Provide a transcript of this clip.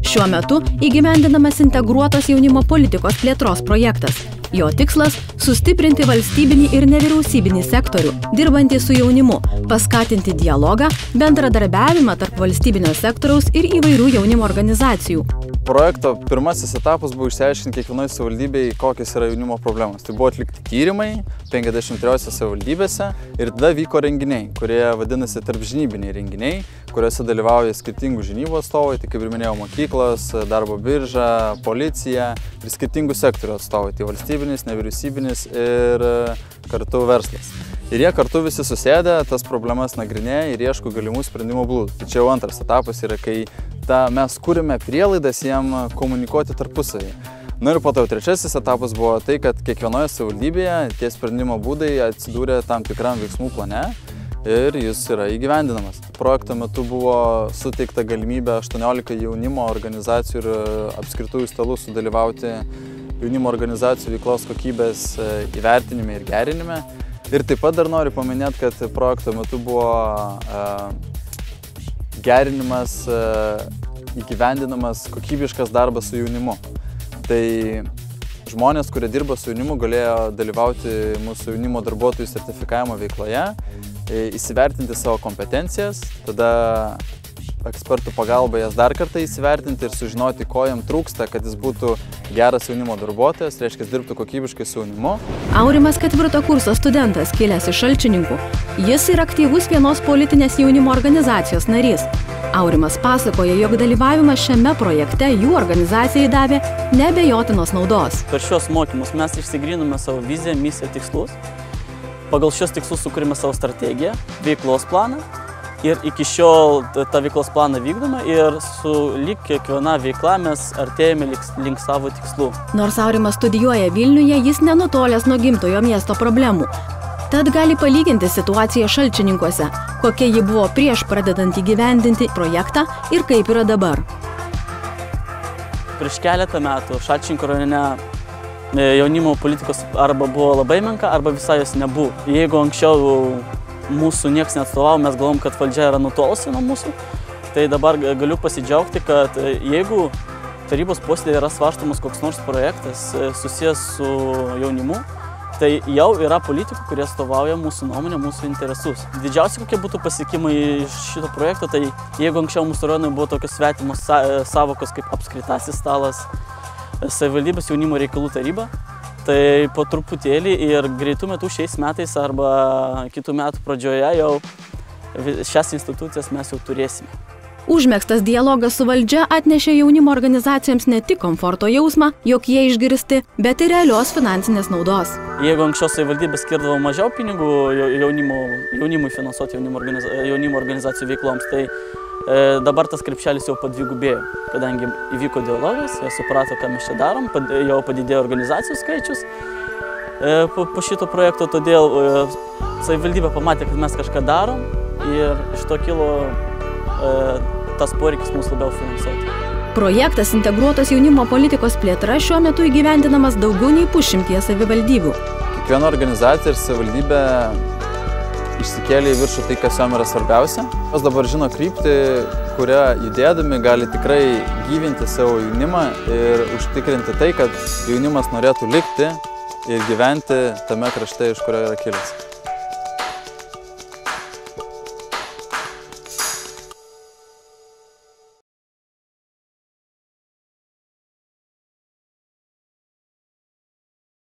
Šiuo metu įgyvendinamas integruotos jaunimo politikos plėtros projektas. Jo tikslas – sustiprinti valstybinį ir nevyriausybinį sektorių, dirbantį su jaunimu, paskatinti dialogą, bendradarbiavimą tarp valstybinio sektoriaus ir įvairių jaunimo organizacijų. Projekto pirmasis etapas buvo išsiaiškinti kiekvienoje savivaldybėje, kokios yra jaunimo problemos. Tai buvo atlikti tyrimai 53 savivaldybėse ir tada vyko renginiai, kurie vadinasi tarpžinybiniai renginiai, kuriuose dalyvauja skirtingų žinybų atstovai, tai kaip ir minėjau, mokyklos, darbo birža, policija ir skirtingų sektorių atstovai, tai valstybinis, nevyriausybinis ir kartu verslas. Ir jie kartu visi susėdę, tas problemas nagrinėja ir ieško galimų sprendimo būdų. Tai čia jau antras etapas yra, kai mes kūrime prielaidas jiem komunikuoti tarpusavį. Na ir po to trečiasis etapas buvo tai, kad kiekvienoje savivaldybėje tie sprendimo būdai atsidūrė tam tikram veiksmų plane ir jis yra įgyvendinamas. Projekto metu buvo suteikta galimybė 18 jaunimo organizacijų ir apskritųjų stalų sudalyvauti jaunimo organizacijų veiklos kokybės įvertinime ir gerinime. Ir taip pat dar noriu paminėti, kad projekto metu buvo gerinimas, įgyvendinamas kokybiškas darbas su jaunimu. Tai žmonės, kurie dirba su jaunimu, galėjo dalyvauti mūsų jaunimo darbuotojų sertifikavimo veikloje, įsivertinti savo kompetencijas, tada ekspertų pagalba jas dar kartą įsivertinti ir sužinoti, ko jam trūksta, kad jis būtų geras jaunimo darbuotojas, reiškia, dirbtų kokybiškai su jaunimu. Aurimas 4. kurso studentas, kilęs iš Šalčininkų. Jis yra aktyvus vienos politinės jaunimo organizacijos narys. Aurimas pasakoja, jog dalyvavimas šiame projekte jų organizacijai davė neabejotinos naudos. Per šios mokymus mes išsigrynume savo viziją, misiją, tikslus. Pagal šios tikslus sukūrėme savo strategiją, veiklos planą. Ir iki šiol tą veiklos planą vykdome ir su lyg kiekviena veikla mes artėjame link savo tikslų. Nors Aurimas studijuoja Vilniuje, jis nenutolęs nuo gimtojo miesto problemų. Tad gali palyginti situaciją Šalčininkuose, kokia ji buvo prieš pradedant įgyvendinti projektą ir kaip yra dabar. Prieš keletą metų Šalčininkų rajone jaunimo politikos arba buvo labai menka, arba visai jos nebuvo. Jeigu anksčiau mūsų nieks neatstovavo, mes galvom, kad valdžia yra nutolusi nuo mūsų. Tai dabar galiu pasidžiaugti, kad jeigu tarybos posėdyje yra svarstomas koks nors projektas susijęs su jaunimu, tai jau yra politikų, kurie atstovauja mūsų nuomonę, mūsų interesus. Didžiausi kokie būtų pasiekimai iš šito projekto, tai jeigu anksčiau mūsų rajonui buvo tokios svetimos savokos kaip apskritasis stalas, savivaldybės jaunimo reikalų taryba, tai po truputėlį ir greitų metų šiais metais arba kitų metų pradžioje jau šias institucijas mes jau turėsime. Užmegztas dialogas su valdžia atnešė jaunimo organizacijoms ne tik komforto jausmą, jog jie išgirsti, bet ir realios finansinės naudos. Jeigu anksčiau savivaldybė skirdavo mažiau pinigų jaunimui finansuoti jaunimo organizacijų veikloms, tai dabar tas krepšelis jau padvigubėjo, kadangi įvyko dialogas, jie suprato, ką mes čia darom, jau padidėjo organizacijų skaičius po šito projekto, todėl savivaldybė pamatė, kad mes kažką darom ir iš to kilo tas poreikis mūsų labiau finansuoti. Projektas integruotos jaunimo politikos plėtra šiuo metu įgyvendinamas daugiau nei 100 savivaldybių. Kiekviena organizacija ir savivaldybė išsikėlė į viršų tai, kas jom yra svarbiausia. Jos dabar žino kryptį, kurią judėdami gali tikrai gyvinti savo jaunimą ir užtikrinti tai, kad jaunimas norėtų likti ir gyventi tame krašte, iš kurio yra kilęs.